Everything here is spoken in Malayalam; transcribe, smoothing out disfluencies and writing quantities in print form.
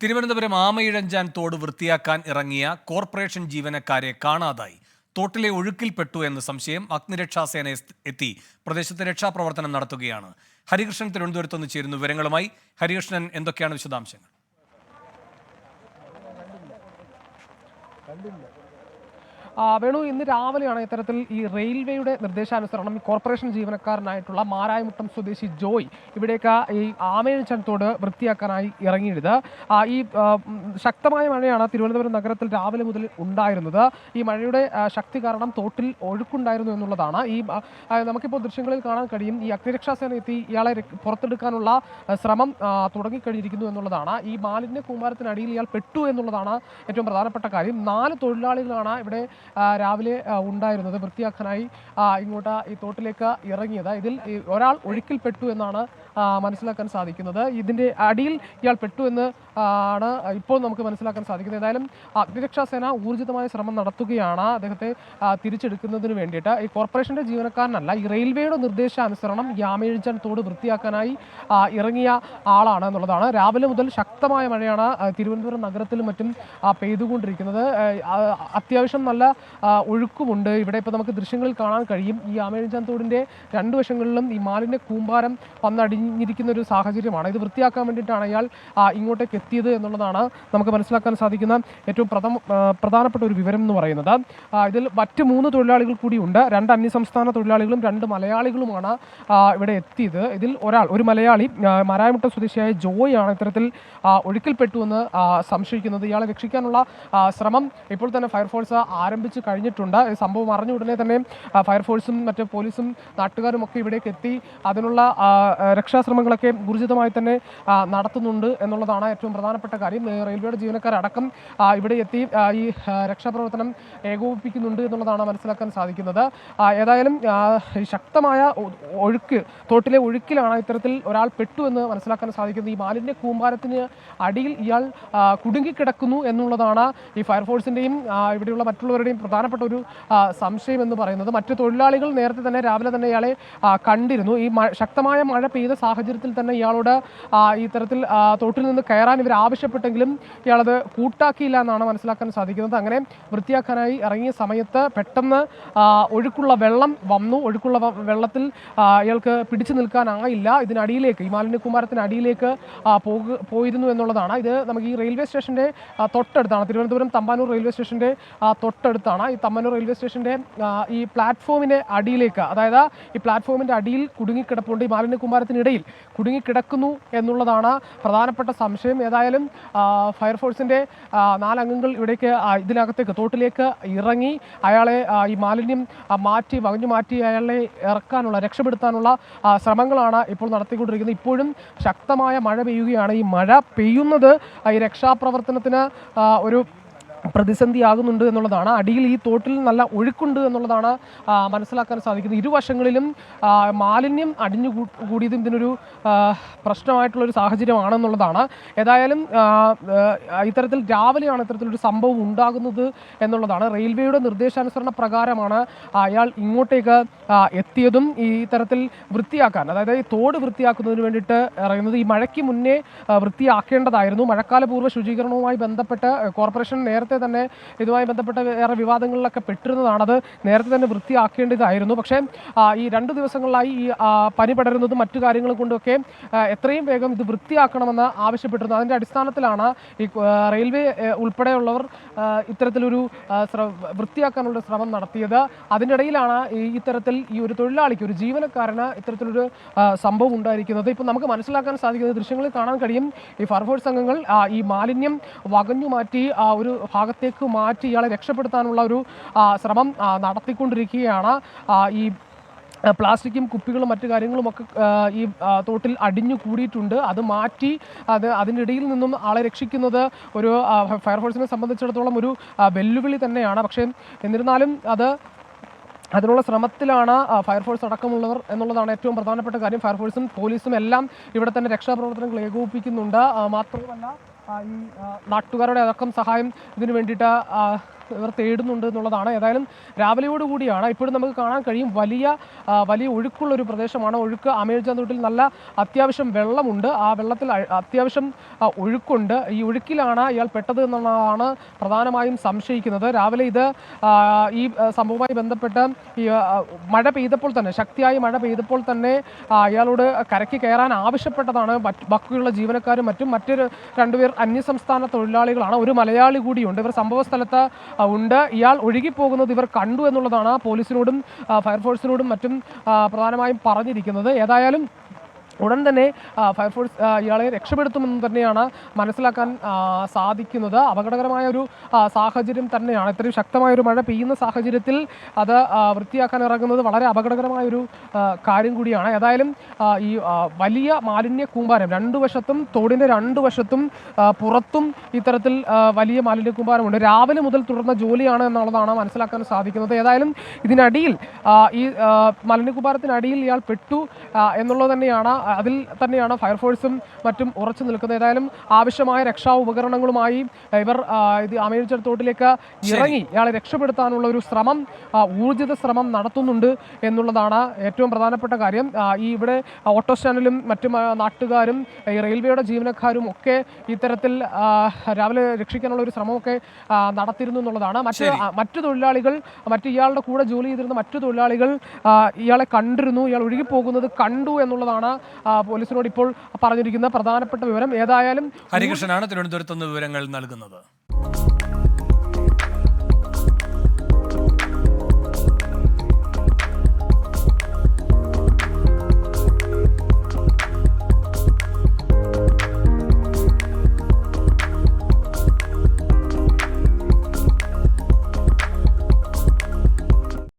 തിരുവനന്തപുരം ആമയിഴഞ്ചാൻ തോട് വൃത്തിയാക്കാൻ ഇറങ്ങിയ കോർപ്പറേഷൻ ജീവനക്കാരെ കാണാതായി. തോട്ടിലെ ഒഴുക്കിൽപ്പെട്ടു എന്ന് സംശയം. അഗ്നിരക്ഷാസേന എത്തി പ്രദേശത്ത് രക്ഷാപ്രവർത്തനം നടത്തുകയാണ്. ഹരികൃഷ്ണൻ തിരുവനന്തപുരത്ത് നിന്ന് ചേരുന്നു വിവരങ്ങളുമായി. ഹരികൃഷ്ണൻ, എന്തൊക്കെയാണ് വിശദാംശങ്ങൾ? വേണു, ഇന്ന് രാവിലെയാണ് ഇത്തരത്തിൽ ഈ റെയിൽവേയുടെ നിർദ്ദേശാനുസരണം ഈ കോർപ്പറേഷൻ ജീവനക്കാരനായിട്ടുള്ള മാരായമുട്ടം സ്വദേശി ജോയ് ഇവിടേക്ക് ഈ ആമയിഴഞ്ചാൻ തോട് വൃത്തിയാക്കാനായി ഇറങ്ങിയത്. ഈ ശക്തമായ മഴയാണ് തിരുവനന്തപുരം നഗരത്തിൽ രാവിലെ മുതൽ ഉണ്ടായിരുന്നത്. ഈ മഴയുടെ ശക്തി കാരണം തോട്ടിൽ ഒഴുക്കുണ്ടായിരുന്നു എന്നുള്ളതാണ്. നമുക്കിപ്പോൾ ദൃശ്യങ്ങളിൽ കാണാൻ കഴിയും. ഈ അഗ്നിരക്ഷാസേന എത്തി ഇയാളെ പുറത്തെടുക്കാനുള്ള ശ്രമം തുടങ്ങിക്കഴിഞ്ഞിരിക്കുന്നു എന്നുള്ളതാണ്. ഈ മാലിന്യ കൂമ്പാരത്തിനടിയിൽ ഇയാൾ പെട്ടു എന്നുള്ളതാണ് ഏറ്റവും പ്രധാനപ്പെട്ട കാര്യം. 4 തൊഴിലാളികളാണ് ഇവിടെ രാവിലെ ഉണ്ടായിരുന്നത്. വൃത്തിയാക്കാനായി ഇങ്ങോട്ട് ഈ തോട്ടിലേക്ക് ഇറങ്ങിയത്. ഇതിൽ ഒരാൾ ഒഴുക്കിൽപ്പെട്ടു എന്നാണ് മനസ്സിലാക്കാൻ സാധിക്കുന്നത്. ഇതിൻ്റെ അടിയിൽ ഇയാൾ പെട്ടു എന്ന് ആണ് ഇപ്പോൾ നമുക്ക് മനസ്സിലാക്കാൻ സാധിക്കുന്നത്. ഏതായാലും അഗ്നിരക്ഷാസേന ഊർജിതമായ ശ്രമം നടത്തുകയാണ് അദ്ദേഹത്തെ തിരിച്ചെടുക്കുന്നതിന് വേണ്ടിയിട്ട്. ഈ കോർപ്പറേഷൻ്റെ ജീവനക്കാരനല്ല, ഈ റെയിൽവേയുടെ നിർദ്ദേശാനുസരണം ഈ ആമയിഴഞ്ചാൻ തോട് വൃത്തിയാക്കാനായി ഇറങ്ങിയ ആളാണ് എന്നുള്ളതാണ്. രാവിലെ മുതൽ ശക്തമായ മഴയാണ് തിരുവനന്തപുരം നഗരത്തിലും മറ്റും പെയ്തുകൊണ്ടിരിക്കുന്നത്. അത്യാവശ്യം നല്ല ഒഴുക്കുമുണ്ട് ഇവിടെ. ഇപ്പോൾ നമുക്ക് ദൃശ്യങ്ങളിൽ കാണാൻ കഴിയും. ഈ ആമയിഴഞ്ചാൻ തോടിൻ്റെ 2 വശങ്ങളിലും ഈ മാലിന്യ കൂമ്പാരം വന്നടിഞ്ഞിരിക്കുന്ന ഒരു സാഹചര്യമാണ്. ഇത് വൃത്തിയാക്കാൻ വേണ്ടിയിട്ടാണ് ഇയാൾ ഇങ്ങോട്ടേക്ക് എത്തിയത് എന്നുള്ളതാണ് നമുക്ക് മനസ്സിലാക്കാൻ സാധിക്കുന്ന ഏറ്റവും പ്രധാനപ്പെട്ട ഒരു വിവരം എന്ന് പറയുന്നത്. ഇതിൽ മറ്റ് 3 തൊഴിലാളികൾ കൂടിയുണ്ട്. 2 അന്യസംസ്ഥാന തൊഴിലാളികളും 2 മലയാളികളുമാണ് ഇവിടെ എത്തിയത്. ഇതിൽ ഒരു മലയാളി മാരായമുട്ടം സ്വദേശിയായ ജോയ് ആണ് ഇത്തരത്തിൽ ഒഴുക്കിൽപ്പെട്ടുവെന്ന് സംശയിക്കുന്നത്. ഇയാളെ രക്ഷിക്കാനുള്ള ശ്രമം ഇപ്പോൾ തന്നെ ഫയർഫോഴ്സ് ആരംഭിച്ചു കഴിഞ്ഞിട്ടുണ്ട്. സംഭവം അറിഞ്ഞ ഉടനെ തന്നെ ഫയർഫോഴ്സും മറ്റ് പോലീസും നാട്ടുകാരും ഒക്കെ ഇവിടേക്ക് എത്തി അതിനുള്ള രക്ഷാശ്രമങ്ങളൊക്കെ ഊർജിതമായി തന്നെ നടത്തുന്നുണ്ട് എന്നുള്ളതാണ് ഏറ്റവും പ്രധാനപ്പെട്ട കാര്യം. റെയിൽവേയുടെ ജീവനക്കാരടക്കം ഇവിടെ എത്തി ഈ രക്ഷാപ്രവർത്തനം ഏകോപിപ്പിക്കുന്നുണ്ട് എന്നുള്ളതാണ് മനസ്സിലാക്കാൻ സാധിക്കുന്നത്. ഏതായാലും ശക്തമായ തോട്ടിലെ ഒഴുക്കിലാണ് ഇത്തരത്തിൽ ഒരാൾ പെട്ടു എന്ന് മനസ്സിലാക്കാൻ സാധിക്കുന്നത്. ഈ മാലിന്യ കൂമ്പാരത്തിന് അടിയിൽ ഇയാൾ കുടുങ്ങിക്കിടക്കുന്നു എന്നുള്ളതാണ് ഈ ഫയർഫോഴ്സിൻ്റെയും ഇവിടെയുള്ള മറ്റുള്ളവരുടെയും പ്രധാനപ്പെട്ട ഒരു സംശയം എന്ന് പറയുന്നത്. മറ്റ് തൊഴിലാളികൾ നേരത്തെ തന്നെ രാവിലെ തന്നെ ഇയാളെ കണ്ടിരുന്നു. ഈ ശക്തമായ മഴ പെയ്ത സാഹചര്യത്തിൽ തന്നെ ഇയാളോട് ഇത്തരത്തിൽ തോട്ടിൽ നിന്ന് കയറാൻ ഇവർ ആവശ്യപ്പെട്ടെങ്കിലും ഇയാളത് കൂട്ടാക്കിയില്ല എന്നാണ് മനസ്സിലാക്കാൻ സാധിക്കുന്നത്. അങ്ങനെ വൃത്തിയാക്കാനായി ഇറങ്ങിയ സമയത്ത് പെട്ടെന്ന് ഒഴുക്കുള്ള വെള്ളം വന്നു. ഒഴുക്കുള്ള വെള്ളത്തിൽ ഇയാൾക്ക് പിടിച്ചു നിൽക്കാനായില്ല. ഇതിനടിയിലേക്ക് ഈ മാലിന്യകൂമ്പാരത്തിന് അടിയിലേക്ക് പോയിരുന്നു എന്നുള്ളതാണ്. ഇത് നമുക്ക് ഈ റെയിൽവേ സ്റ്റേഷൻ്റെ തൊട്ടടുത്താണ്. തിരുവനന്തപുരം തമ്പാനൂർ റെയിൽവേ സ്റ്റേഷൻ്റെ തൊട്ടടുത്താണ്. ഈ തമ്പാനൂർ റെയിൽവേ സ്റ്റേഷൻ്റെ ഈ പ്ലാറ്റ്ഫോമിൻ്റെ അടിയിലേക്ക്, അതായത് ഈ പ്ലാറ്റ്ഫോമിൻ്റെ അടിയിൽ കുടുങ്ങിക്കിടപ്പുണ്ട്. ഈ മാലിന്യകൂമ്പാരത്തിനിടയിൽ കുടുങ്ങിക്കിടക്കുന്നു എന്നുള്ളതാണ് പ്രധാനപ്പെട്ട സംശയം. ഏതായാലും ഫയർഫോഴ്സിൻ്റെ 4 അംഗങ്ങൾ ഇവിടേക്ക് ഇതിനകത്തേക്ക് തോട്ടിലേക്ക് ഇറങ്ങി അയാളെ ഈ മാലിന്യം വകഞ്ഞു മാറ്റി അയാളെ രക്ഷപ്പെടുത്താനുള്ള ശ്രമങ്ങളാണ് ഇപ്പോൾ നടത്തിക്കൊണ്ടിരിക്കുന്നത്. ഇപ്പോഴും ശക്തമായ മഴ പെയ്യുകയാണ്. ഈ മഴ പെയ്യുന്നത് ഈ രക്ഷാപ്രവർത്തനത്തിന് ഒരു പ്രതിസന്ധിയാകുന്നുണ്ട് എന്നുള്ളതാണ്. അടിയിൽ ഈ തോട്ടിൽ നല്ല ഒഴുക്കുണ്ട് എന്നുള്ളതാണ് മനസ്സിലാക്കാൻ സാധിക്കുന്നത്. ഇരുവശങ്ങളിലും മാലിന്യം അടിഞ്ഞു കൂടിയതും ഇതിനൊരു പ്രശ്നമായിട്ടുള്ളൊരു സാഹചര്യമാണെന്നുള്ളതാണ്. ഏതായാലും ഇത്തരത്തിൽ രാവിലെയാണ് ഇത്തരത്തിലൊരു സംഭവം ഉണ്ടാകുന്നത് എന്നുള്ളതാണ്. റെയിൽവേയുടെ നിർദ്ദേശാനുസരണ പ്രകാരമാണ് അയാൾ ഇങ്ങോട്ടേക്ക് എത്തിയതും ഈ തരത്തിൽ വൃത്തിയാക്കാൻ, അതായത് ഈ തോട് വൃത്തിയാക്കുന്നതിന് വേണ്ടിയിട്ട് ഇറങ്ങുന്നത്. ഈ മഴയ്ക്ക് മുന്നേ വൃത്തിയാക്കേണ്ടതായിരുന്നു. മഴക്കാലപൂർവ്വ ശുചീകരണവുമായി ബന്ധപ്പെട്ട് കോർപ്പറേഷൻ നേരത്തെ തന്നെ ഇതുമായി ബന്ധപ്പെട്ട ഏറെ വിവാദങ്ങളിലൊക്കെ പെട്ടിരുന്നതാണ്. അത് നേരത്തെ തന്നെ വൃത്തിയാക്കേണ്ടതായിരുന്നു. പക്ഷേ ഈ 2 ദിവസങ്ങളിലായി ഈ പനി പടരുന്നതും മറ്റു കാര്യങ്ങളും കൊണ്ടൊക്കെ എത്രയും വേഗം ഇത് വൃത്തിയാക്കണമെന്ന് ആവശ്യപ്പെട്ടിരുന്നു. അതിൻ്റെ അടിസ്ഥാനത്തിലാണ് ഈ റെയിൽവേ ഉൾപ്പെടെയുള്ളവർ ഇത്തരത്തിലൊരു വൃത്തിയാക്കാനുള്ള ശ്രമം നടത്തിയത്. അതിൻ്റെ ഇടയിലാണ് ഇത്തരത്തിൽ ഈ ഒരു തൊഴിലാളിക്ക്, ഒരു ജീവനക്കാരന് ഇത്തരത്തിലൊരു സംഭവം ഉണ്ടായിരിക്കുന്നത്. ഇപ്പം നമുക്ക് മനസ്സിലാക്കാൻ സാധിക്കുന്നത് ദൃശ്യങ്ങളിൽ കാണാൻ കഴിയും. ഈ ഫയർഫോഴ്സ് അംഗങ്ങൾ ഈ മാലിന്യം വകഞ്ഞു മാറ്റി ഒരു ഭാഗത്തേക്ക് മാറ്റി ഇയാളെ രക്ഷപ്പെടുത്താനുള്ള ഒരു ശ്രമം നടത്തിക്കൊണ്ടിരിക്കുകയാണ്. ഈ പ്ലാസ്റ്റിക്കും കുപ്പികളും മറ്റു കാര്യങ്ങളുമൊക്കെ ഈ തോട്ടിൽ അടിഞ്ഞു കൂടിയിട്ടുണ്ട്. അത് മാറ്റി അതിനിടയിൽ നിന്നും ആളെ രക്ഷിക്കുന്നത് ഒരു ഫയർഫോഴ്സിനെ സംബന്ധിച്ചിടത്തോളം ഒരു വെല്ലുവിളി തന്നെയാണ്. പക്ഷേ എന്നിരുന്നാലും അതിനുള്ള ശ്രമത്തിലാണ് ഫയർഫോഴ്സ് അടക്കമുള്ളവർ എന്നുള്ളതാണ് ഏറ്റവും പ്രധാനപ്പെട്ട കാര്യം. ഫയർഫോഴ്സും പോലീസും എല്ലാം ഇവിടെ തന്നെ രക്ഷാപ്രവർത്തനങ്ങൾ ഏകോപിപ്പിക്കുന്നുണ്ട്. മാത്രമല്ല ഈ നാട്ടുകാരുടെ അടക്കം സഹായം ഇതിനു വേണ്ടിയിട്ട് ഇവർ തേടുന്നുണ്ട് എന്നുള്ളതാണ്. ഏതായാലും രാവിലെയോടുകൂടിയാണ് ഇപ്പോഴും നമുക്ക് കാണാൻ കഴിയും വലിയ ഒഴുക്കുള്ള ഒരു പ്രദേശമാണ്. ഒഴുക്ക് ആമേഴ്ചാൻ തോട്ടിൽ നല്ല അത്യാവശ്യം വെള്ളമുണ്ട്. ആ വെള്ളത്തിൽ അത്യാവശ്യം ഒഴുക്കുണ്ട്. ഈ ഒഴുക്കിലാണ് ഇയാൾ പെട്ടത് എന്നുള്ളതാണ് പ്രധാനമായും സംശയിക്കുന്നത്. രാവിലെ ഈ സംഭവവുമായി ബന്ധപ്പെട്ട് ഈ മഴ പെയ്തപ്പോൾ തന്നെ ശക്തിയായി മഴ പെയ്തപ്പോൾ തന്നെ ഇയാളോട് കരയ്ക്ക് കയറാൻ ആവശ്യപ്പെട്ടതാണ് ബാക്കിയുള്ള ജീവനക്കാരും മറ്റൊരു രണ്ടുപേർ അന്യസംസ്ഥാന തൊഴിലാളികളാണ്. ഒരു മലയാളി കൂടിയുണ്ട്. ഇവർ സംഭവ സ്ഥലത്ത് ഉണ്ട്. ഇയാൾ ഒഴുകിപ്പോകുന്നത് ഇവർ കണ്ടു എന്നുള്ളതാണ് പോലീസിനോടും ഫയർഫോഴ്സിനോടും മറ്റും പ്രധാനമായും പറഞ്ഞിരിക്കുന്നത്. ഏതായാലും ഉടൻ തന്നെ ഫയർഫോഴ്സ് ഇയാളെ രക്ഷപ്പെടുത്തുമെന്ന് തന്നെയാണ് മനസ്സിലാക്കാൻ സാധിക്കുന്നത്. അപകടകരമായ ഒരു സാഹചര്യം തന്നെയാണ്. ഇത്രയും ശക്തമായൊരു മഴ പെയ്യുന്ന സാഹചര്യത്തിൽ അത് വൃത്തിയാക്കാൻ ഇറങ്ങുന്നത് വളരെ അപകടകരമായൊരു കാര്യം കൂടിയാണ്. ഏതായാലും ഈ വലിയ മാലിന്യ കൂമ്പാരം രണ്ടു വശത്തും തോടിൻ്റെ രണ്ടു വശത്തും പുറത്തും ഇത്തരത്തിൽ വലിയ മാലിന്യ കൂമ്പാരമുണ്ട്. രാവിലെ മുതൽ തുടർന്ന ജോലിയാണ് എന്നുള്ളതാണ് മനസ്സിലാക്കാൻ സാധിക്കുന്നത്. ഏതായാലും ഇതിനടിയിൽ ഈ മാലിന്യ കൂമ്പാരത്തിനടിയിൽ ഇയാൾ പെട്ടു എന്നുള്ളത് തന്നെയാണ്. അതിൽ തന്നെയാണ് ഫയർഫോഴ്സും മറ്റും ഉറച്ചു നിൽക്കുന്നത്. ഏതായാലും ആവശ്യമായ രക്ഷാ ഉപകരണങ്ങളുമായി ഇവർ ഇത് ആമേഴ്ചാൻ തോട്ടിലേക്ക് ഇറങ്ങി ഇയാളെ രക്ഷപ്പെടുത്താനുള്ള ഒരു ശ്രമം ഊർജിത ശ്രമം നടത്തുന്നുണ്ട് എന്നുള്ളതാണ് ഏറ്റവും പ്രധാനപ്പെട്ട കാര്യം. ഇവിടെ ഓട്ടോ സ്റ്റാൻഡിലും മറ്റു നാട്ടുകാരും ഈ റെയിൽവേയുടെ ജീവനക്കാരും ഒക്കെ ഇത്തരത്തിൽ രാവിലെ രക്ഷിക്കാനുള്ള ഒരു ശ്രമമൊക്കെ നടത്തിയിരുന്നു എന്നുള്ളതാണ്. മറ്റു തൊഴിലാളികൾ ഇയാളുടെ കൂടെ ജോലി ചെയ്തിരുന്ന മറ്റു തൊഴിലാളികൾ ഇയാളെ കണ്ടിരുന്നു. ഇയാൾ ഒഴുകിപ്പോകുന്നത് കണ്ടു എന്നുള്ളതാണ് പോലീസിനോട് ഇപ്പോൾ പറഞ്ഞിരിക്കുന്ന പ്രധാനപ്പെട്ട വിവരം. ഏതായാലും ഹരികൃഷ്ണനാണ് തിരുവനന്തപുരത്ത് നിന്ന് വിവരങ്ങൾ നൽകുന്നത്.